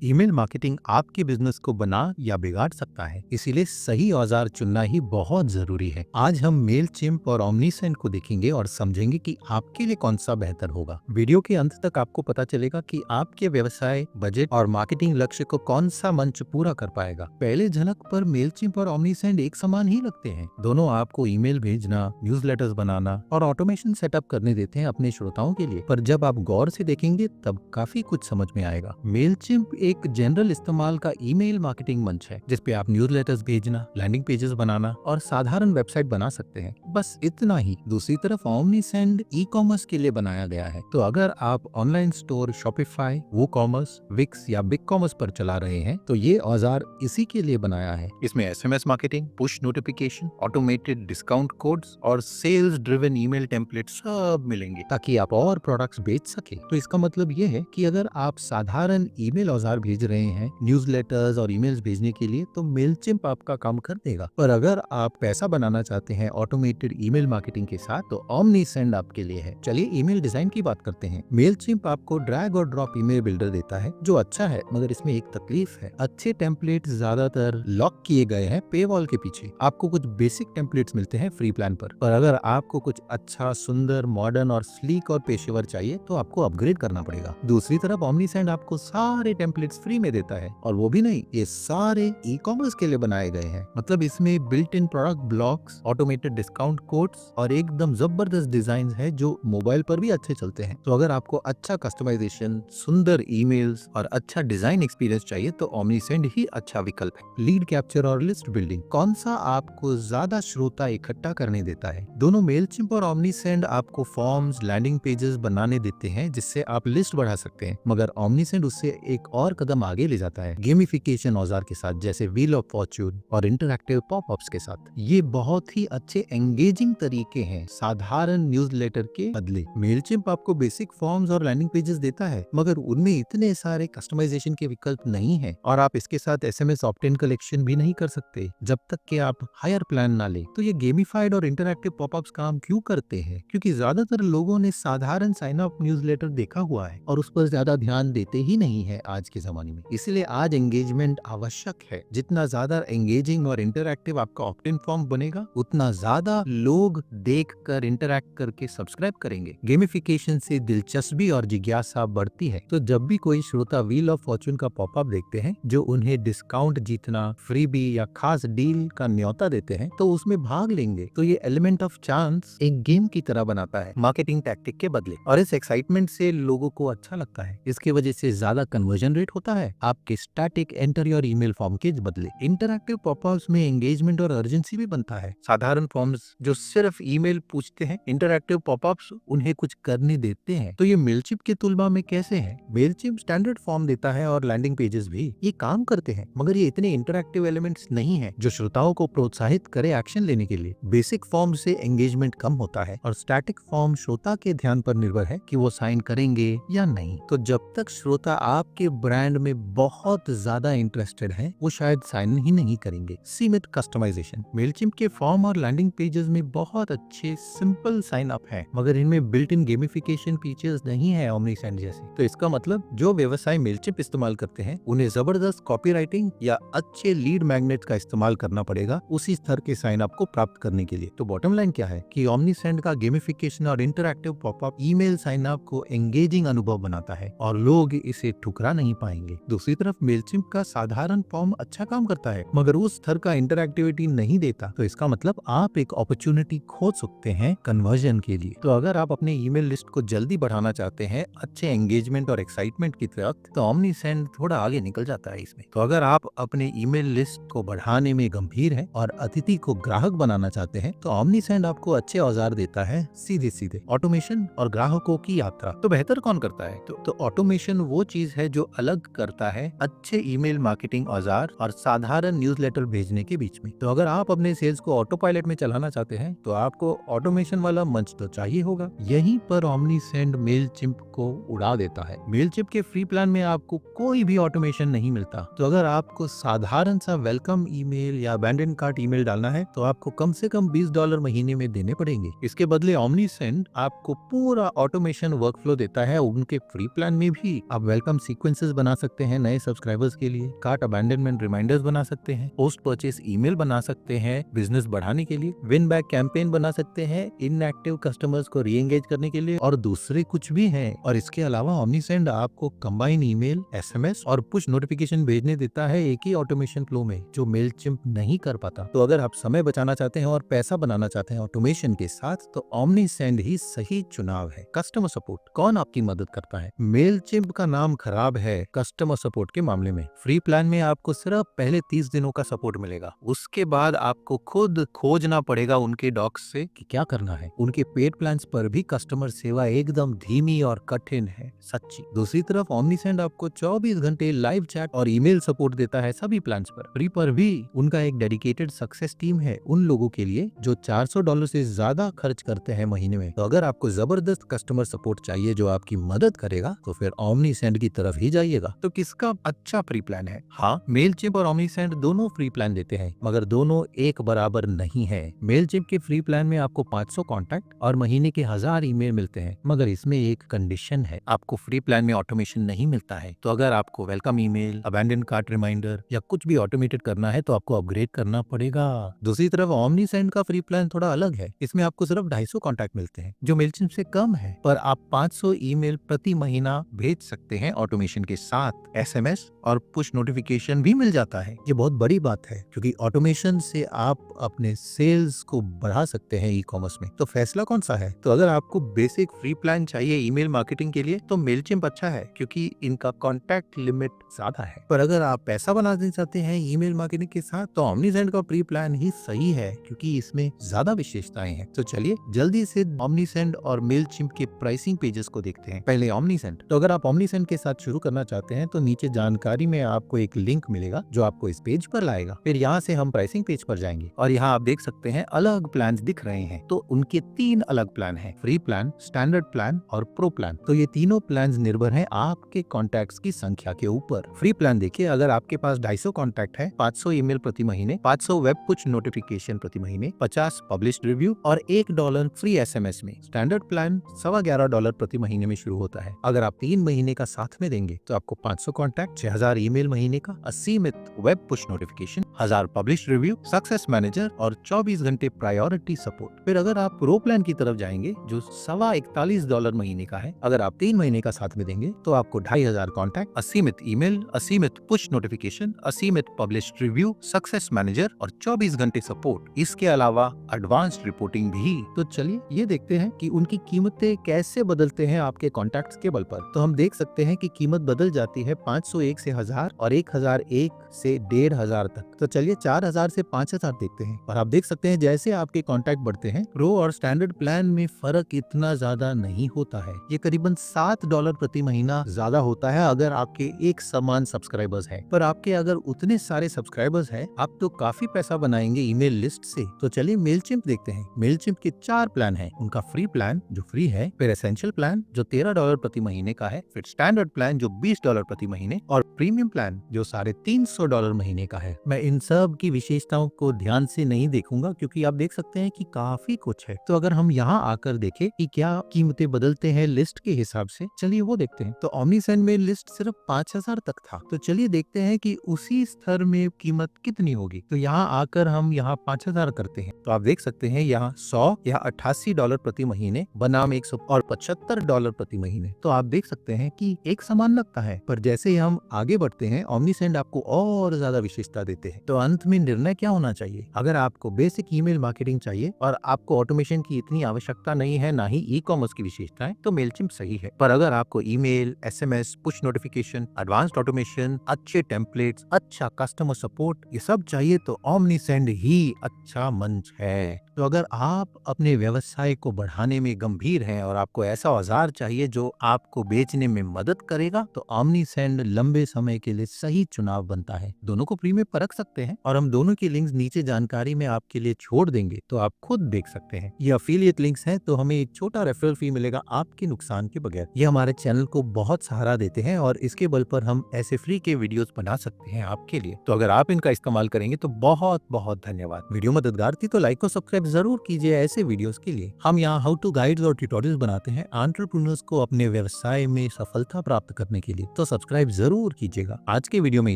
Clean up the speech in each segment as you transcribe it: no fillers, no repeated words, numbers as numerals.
Email marketing आपके business को बना या बिगाड़ सकता है, इसीलिए सही औजार चुनना ही बहुत जरूरी है। आज हम मेलचिम्प और ओमनीसेंट को देखेंगे और समझेंगे कि आपके लिए कौन सा बेहतर होगा। वीडियो के अंत तक आपको पता चलेगा कि आपके व्यवसाय, बजट और मार्केटिंग लक्ष्य को कौन सा मंच पूरा कर पाएगा। पहले झलक पर मेलचिम्प और ओमनीसेंट एक समान ही लगते हैं। दोनों आपको ईमेल भेजना, न्यूज़लेटर्स बनाना और ऑटोमेशन सेटअप करने देते हैं अपने श्रोताओं के लिए। पर जब आप गौर से देखेंगे तब काफी कुछ समझ में आएगा। मेलचिम्प एक जनरल इस्तेमाल का ईमेल मार्केटिंग मंच है, जिसपे आप न्यूज़लेटर्स भेजना, लैंडिंग पेजेस बनाना और साधारण वेबसाइट बना सकते हैं। बस इतना ही। दूसरी तरफ ओमनीसेंट ई कॉमर्स के लिए बनाया गया है। तो अगर आप online store, Shopify, WooCommerce, Wix या बिग कॉमर्स पर चला रहे हैं तो ये औजार इसी के लिए बनाया है। इसमें SMS marketing, push notification, automated discount codes और सेल्स ड्रिवन ईमेल टेम्पलेट सब मिलेंगे, ताकि आप और प्रोडक्ट्स बेच सके। तो इसका मतलब ये है कि अगर आप साधारण ईमेल औजार भेज रहे हैं न्यूज़लेटर्स और ईमेल्स भेजने के लिए, तो मेलचिम्प आपका काम कर देगा। पर अगर आप पैसा बनाना चाहते हैं ऑटोमेटेड ईमेल मार्केटिंग के साथ, तो ओमनीसेंट आपके लिए है। चलिए ईमेल डिजाइन की बात करते हैं। मेलचिम्प आपको ड्रैग और ड्रॉप ईमेल बिल्डर देता है, जो अच्छा है, मगर इसमें एक तकलीफ है। अच्छे टेम्पलेट ज्यादातर लॉक किए गए हैं पेवॉल के पीछे। आपको कुछ बेसिक टेम्पलेट्स मिलते हैं फ्री प्लान पर अगर आपको कुछ अच्छा, सुंदर, मॉडर्न और स्लीक और पेशेवर चाहिए तो आपको अपग्रेड करना पड़ेगा। दूसरी तरफ ओमनीसेंट आपको सारे टेम्पलेट्स फ्री में देता है, और वो भी नहीं, ये सारे ई कॉमर्स के लिए बनाए गए हैं। मतलब इसमें built in product blocks, automated discount codes और एकदम जबरदस्त डिजाइन है जो मोबाइल पर भी अच्छे चलते हैं। तो अगर आपको अच्छा कस्टमाइजेशन, सुंदर ईमेल्स और अच्छा डिजाइन एक्सपीरियंस चाहिए तो ओमनीसेंट ही अच्छा विकल्प है। लीड कैप्चर और लिस्ट बिल्डिंग, कौन सा आपको ज्यादा श्रोता इकट्ठा करने देता है? दोनों मेलचिम्प और ओमनीसेंट आपको फॉर्म्स, लैंडिंग पेजेस बनाने देते हैं, जिससे आप लिस्ट बढ़ा सकते हैं, मगर ओमनीसेंट उससे एक और कदम आगे ले जाता है, गेमिफिकेशन औजार के साथ, जैसे व्हील ऑफ फॉर्च्यून और इंटरैक्टिव पॉपअप्स के साथ। ये बहुत ही अच्छे एंगेजिंग तरीके हैं साधारण न्यूज़लेटर के बदले। मेलचिम्प आपको बेसिक फॉर्म्स और लैंडिंग पेजेस देता है, मगर उनमें इतने सारे कस्टमाइजेशन के विकल्प नहीं है, और आप इसके साथ एसएमएस ऑप्ट-इन कलेक्शन भी नहीं कर सकते जब तक कि आप हायर प्लान ना ले। तो ये गेमिफाइड और इंटरैक्टिव पॉपअप्स काम क्यों करते हैं? क्योंकि ज्यादातर लोगों ने साधारण साइन अप न्यूज़लेटर देखा हुआ है और उस पर ज्यादा ध्यान देते ही नहीं है आज के जमाने में। इसलिए आज एंगेजमेंट आवश्यक है। जितना ज्यादा एंगेजिंग और इंटरैक्टिव आपका ऑप्ट इन फॉर्म बनेगा, उतना ज्यादा लोग देखकर, इंटरैक्ट करके सब्सक्राइब करेंगे। गेमिफिकेशन से दिलचस्पी और जिज्ञासा बढ़ती है। तो जब भी कोई श्रोता व्हील ऑफ फॉर्च्यून का पॉपअप देखते हैं जो उन्हें डिस्काउंट जीतना, फ्रीबी या खास डील का न्योता देते हैं, तो उसमें भाग लेंगे। तो ये एलिमेंट ऑफ चांस एक गेम की तरह बनाता है मार्केटिंग टैक्टिक के बदले, और इस एक्साइटमेंट से लोगों को अच्छा लगता है। इसकी वजह से ज्यादा कन्वर्जन रेट होता है आपके static enter your email form के बदले। इंटरैक्टिव पॉपअप्स में एंगेजमेंट और अर्जेंसी भी बनता है। साधारण फॉर्म्स जो सिर्फ ईमेल पूछते हैं, इंटरैक्टिव पॉपअप्स उन्हें कुछ करने देते हैं। तो ये मेलचिम्प की तुलना में कैसे है? मेलचिम्प स्टैंडर्ड फॉर्म देता है और लैंडिंग पेजेस भी, ये काम करते हैं, मगर ये इतने इंटरैक्टिव एलिमेंट्स नहीं है जो श्रोताओं को प्रोत्साहित करे एक्शन लेने के लिए। बेसिक फॉर्म से एंगेजमेंट कम होता है, और स्टैटिक फॉर्म श्रोता के ध्यान पर निर्भर है कि वो साइन करेंगे या नहीं। तो जब तक श्रोता आपके ब्रांड में बहुत ज्यादा इंटरेस्टेड है, वो शायद साइन ही नहीं करेंगे। सीमित कस्टमाइजेशन, मेलचिम्प के फॉर्म और लैंडिंग पेजेस में बहुत अच्छे सिंपल साइन अप है, मगर इनमें बिल्ट इन गेमिफिकेशन फीचर्स नहीं है ओमनीसेंट जैसे। तो इसका मतलब जो व्यवसाय मेलचिम्प इस्तेमाल करते हैं, उन्हें जबरदस्त कॉपीराइटिंग या अच्छे लीड मैग्नेट का इस्तेमाल करना पड़ेगा उसी स्तर के साइन अप को प्राप्त करने के लिए। तो बॉटम लाइन क्या है कि ओमनीसेंट का गेमिफिकेशन और interactive popup email sign up को एंगेजिंग अनुभव बनाता है, और लोग इसे ठुकरा नहीं पाएंगे। दूसरी तरफ मेलचिम्प का साधारण फॉर्म अच्छा काम करता है, मगर उस स्तर का इंटरैक्टिविटी नहीं देता। तो इसका मतलब आप एक अपॉर्चुनिटी खो सकते हैं कन्वर्जन के लिए। तो अगर आप अपने ईमेल लिस्ट को जल्दी बढ़ाना चाहते हैं अच्छे एंगेजमेंट और एक्साइटमेंट की तरफ, तो ओमनीसेंट थोड़ा आगे निकल जाता है इसमें। तो अगर आप अपने ईमेल लिस्ट को बढ़ाने में गंभीर हैं और अतिथि को ग्राहक बनाना चाहते हैं, तो ओमनीसेंट आपको अच्छे औजार देता है, सीधे सीधे ऑटोमेशन और ग्राहकों की यात्रा। तो बेहतर कौन करता है? तो ऑटोमेशन वो चीज है जो अलग करता है अच्छे ईमेल मार्केटिंग औजार और साधारण न्यूज़लेटर भेजने के बीच में। तो अगर आप अपने सेल्स को ऑटो पायलट में चलाना चाहते हैं, तो आपको ऑटोमेशन वाला मंच तो चाहिए होगा। यहीं पर ओमनीसेंट मेलचिम्प को उड़ा देता है। मेलचिम्प के फ्री प्लान में आपको कोई भी ऑटोमेशन नहीं मिलता। तो अगर आपको साधारण सा वेलकम ईमेल या अबैंडन कार्ट ईमेल डालना है, तो आपको कम से कम $20 महीने में देने पड़ेंगे। इसके बदले ओमनीसेंट आपको पूरा ऑटोमेशन वर्कफ्लो देता है। उनके फ्री प्लान में भी आप वेलकम सीक्वेंसेस बना सकते हैं नए सब्सक्राइबर्स के लिए, कार्ट अबैंडनमेंट रिमाइंडर्स बना सकते हैं, पोस्ट परचेस ईमेल बना सकते हैं बिजनेस बढ़ाने के लिए, विन बैक कैंपेन बना सकते हैं इनएक्टिव कस्टमर्स को री एंगेज करने के लिए और दूसरे कुछ भी हैं। और इसके अलावा ओमनीसेंड आपको कंबाइन ईमेल, एसएमएस और पुश नोटिफिकेशन भेजने देता है एक ही ऑटोमेशन फ्लो में, जो मेलचिम्प नहीं कर पाता। तो अगर आप समय बचाना चाहते हैं और पैसा बनाना चाहते हैं ऑटोमेशन के साथ, तो ओमनीसेंड ही सही चुनाव है। कस्टमर सपोर्ट कौन आपकी मदद करता है? मेलचिम्प का नाम खराब है कस्टमर सपोर्ट के मामले में। फ्री प्लान में आपको सिर्फ पहले 30 दिनों का सपोर्ट मिलेगा, उसके बाद आपको खुद खोजना पड़ेगा उनके डॉक्स से कि क्या करना है। उनके पेड प्लान्स पर भी कस्टमर सेवा एकदम धीमी और कठिन है, सच्ची। दूसरी तरफ ओमनीसेंड आपको 24 घंटे लाइव चैट और ईमेल सपोर्ट देता है सभी प्लान्स पर। फ्री पर भी उनका एक डेडिकेटेड सक्सेस टीम है उन लोगों के लिए जो $400 से ज्यादा खर्च करते हैं महीने में। तो अगर आपको जबरदस्त कस्टमर सपोर्ट चाहिए जो आपकी मदद करेगा, तो फिर ओमनीसेंड की तरफ ही जाइएगा। तो किसका अच्छा फ्री प्लान है? हाँ, मेलचिम्प और ओमनीसेंड दोनों फ्री प्लान देते हैं, मगर दोनों एक बराबर नहीं है। मेलचिम्प के फ्री प्लान में आपको 500 कॉन्टैक्ट और महीने के 1000 ईमेल मिलते हैं, मगर इसमें एक कंडीशन है, आपको फ्री प्लान में ऑटोमेशन नहीं मिलता है। तो अगर आपको welcome email, abandon cart reminder या कुछ भी ऑटोमेटेड करना है, तो आपको अपग्रेड करना पड़ेगा। दूसरी तरफ ओमनीसेंड का फ्री प्लान थोड़ा अलग है। इसमें आपको सिर्फ 250 कॉन्टैक्ट मिलते हैं, जो मेलचिम्प से कम है, पर आप 500 ईमेल प्रति महीना भेज सकते हैं ऑटोमेशन के साथ। एसएमएस और पुश नोटिफिकेशन भी मिल जाता है। ये बहुत बड़ी बात है, क्योंकि ऑटोमेशन से आप अपने सेल्स को बढ़ा सकते हैं ई कॉमर्स में। तो फैसला कौन सा है? तो अगर आपको बेसिक फ्री प्लान चाहिए ईमेल मार्केटिंग के लिए, तो मेलचिम्प अच्छा है, क्योंकि इनका कॉन्टैक्ट लिमिट ज्यादा है। पर अगर आप पैसा बनाना चाहते हैं ईमेल मार्केटिंग के साथ, तो ओमनीसेंड का फ्री प्लान ही सही है, क्योंकि इसमें ज्यादा विशेषताएं हैं। तो चलिए जल्दी से ओमनीसेंड और मेलचिम्प के प्राइसिंग पेजेस को देखते हैं। पहले ओमनीसेंड। तो अगर आप ओमनीसेंड के साथ शुरू करना चाहते हैं, तो नीचे जानकारी में आपको एक लिंक मिलेगा जो आपको इस पेज पर लाएगा। फिर यहाँ से हम प्राइसिंग पेज पर जाएंगे और यहाँ आप देख सकते हैं अलग प्लान दिख रहे हैं। तो उनके 3 अलग प्लान हैं, फ्री प्लान, स्टैंडर्ड प्लान और प्रो प्लान। तो ये तीनों प्लान निर्भर हैं आपके कॉन्टैक्ट्स की संख्या के ऊपर। फ्री प्लान देखिए, अगर आपके पास 250 कॉन्टैक्ट है, 500 ईमेल प्रति महीने, 500 वेब पुश नोटिफिकेशन प्रति महीने, 50 पब्लिश्ड रिव्यू और $1 फ्री एसएमएस में। स्टैंडर्ड प्लान $11.25 प्रति महीने में शुरू होता है। अगर आप 3 महीने का साथ में देंगे, तो आपको 500 कॉन्टैक्ट, 6000 ईमेल महीने का, असीमित web push notification, 1000 published review, success manager और 24 घंटे प्रायोरिटी सपोर्ट। फिर अगर आप प्रो प्लान की तरफ जाएंगे, जो $41 महीने का है, अगर आप 3 महीने का साथ में देंगे, तो आपको 2500 कॉन्टैक्ट, असीमित ईमेल, असीमित पुश नोटिफिकेशन, असीमित पब्लिश्ड रिव्यू, सक्सेस मैनेजर और 24 घंटे सपोर्ट। इसके अलावा एडवांस्ड रिपोर्टिंग भी। तो चलिए ये देखते हैं कि उनकी कीमतें कैसे बदलते हैं आपके कॉन्टैक्ट्स के बल पर। तो हम देख सकते हैं कि कीमत बदल जाती है 501 से 1000 और 1001 से 1500 तक। तो चलिए 4000 से 5000 देखते हैं। और आप देख सकते हैं जैसे आपके कॉन्टैक्ट बढ़ते हैं, प्रो और स्टैंडर्ड प्लान में फर्क इतना ज्यादा नहीं होता है। ये करीबन $7 प्रति महीना ज्यादा होता है अगर आपके एक समान सब्सक्राइबर्स हैं। पर आपके अगर उतने सारे सब्सक्राइबर्स हैं, आप तो काफी पैसा बनाएंगे ईमेल लिस्ट से। तो चलिए मेलचिम्प देखते हैं। मेलचिम्प के 4 प्लान हैं। उनका फ्री प्लान जो फ्री है, फिर एसेंशियल प्लान जो $13 प्रति महीने का है, फिर स्टैंडर्ड प्लान जो $20 प्रति महीने और प्रीमियम प्लान जो $350 महीने का है। मैं इन सब की विशेषताओं को ध्यान से नहीं देखूंगा, क्योंकि आप देख सकते हैं कि काफी कुछ है। तो अगर हम यहाँ आकर देखें कि क्या कीमतें बदलते हैं लिस्ट के हिसाब से, चलिए वो देखते हैं। तो ओमनीसेंड में लिस्ट सिर्फ 5000 तक था। तो चलिए देखते हैं कि उसी स्तर में कीमत कितनी होगी। तो यहाँ आकर हम यहाँ 5000 करते हैं, तो आप देख सकते हैं यहाँ 100 या $88 प्रति महीने बनाम 100 और $75 प्रति महीने। तो आप देख सकते हैं कि एक समान लगता है, पर जैसे ही हम आगे बढ़ते हैं, ओमनीसेंड आपको और ज्यादा विशेषता देते हैं। तो अंत में निर्णय क्या होना चाहिए? अगर आपको बेसिक ईमेल मार्केटिंग चाहिए और आपको ऑटोमेशन की इतनी आवश्यकता नहीं है, ना ही ई कॉमर्स की विशेषताएं, तो मेलचिम्प सही है। पर अगर आपको email, SMS, push notification, advanced automation, अच्छे टेम्पलेट्स, अच्छा कस्टमर सपोर्ट, ये सब चाहिए, तो ओमनीसेंड ही अच्छा मंच है। तो अगर आप अपने व्यवसाय को बढ़ाने में गंभीर हैं और आपको ऐसा औजार चाहिए जो आपको बेचने में मदद करेगा, तो ओमनीसेंड लंबे समय के लिए सही चुनाव बनता है। दोनों को फ्री में परख सकते हैं और हम दोनों के लिंक्स नीचे जानकारी में आपके लिए छोड़ देंगे, तो आप खुद देख सकते हैं। ये अफिलिएट लिंक्स हैं, तो हमें एक छोटा रेफरल फी मिलेगा आपके नुकसान के बगैर। ये हमारे चैनल को बहुत सहारा देते हैं और इसके बल पर हम ऐसे फ्री के वीडियोस बना सकते हैं आपके लिए। तो अगर आप इनका इस्तेमाल करेंगे तो बहुत बहुत धन्यवाद। वीडियो मददगार थी तो लाइक और सब्सक्राइब सब्सक्राइब जरूर कीजिए ऐसे वीडियोस के लिए। हम यहाँ हाउ टू गाइड्स और ट्यूटोरियल्स बनाते हैं एंटरप्रेन्योर्स को अपने व्यवसाय में सफलता प्राप्त करने के लिए, तो सब्सक्राइब जरूर कीजिएगा। आज के वीडियो में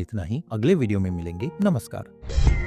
इतना ही, अगले वीडियो में मिलेंगे। नमस्कार।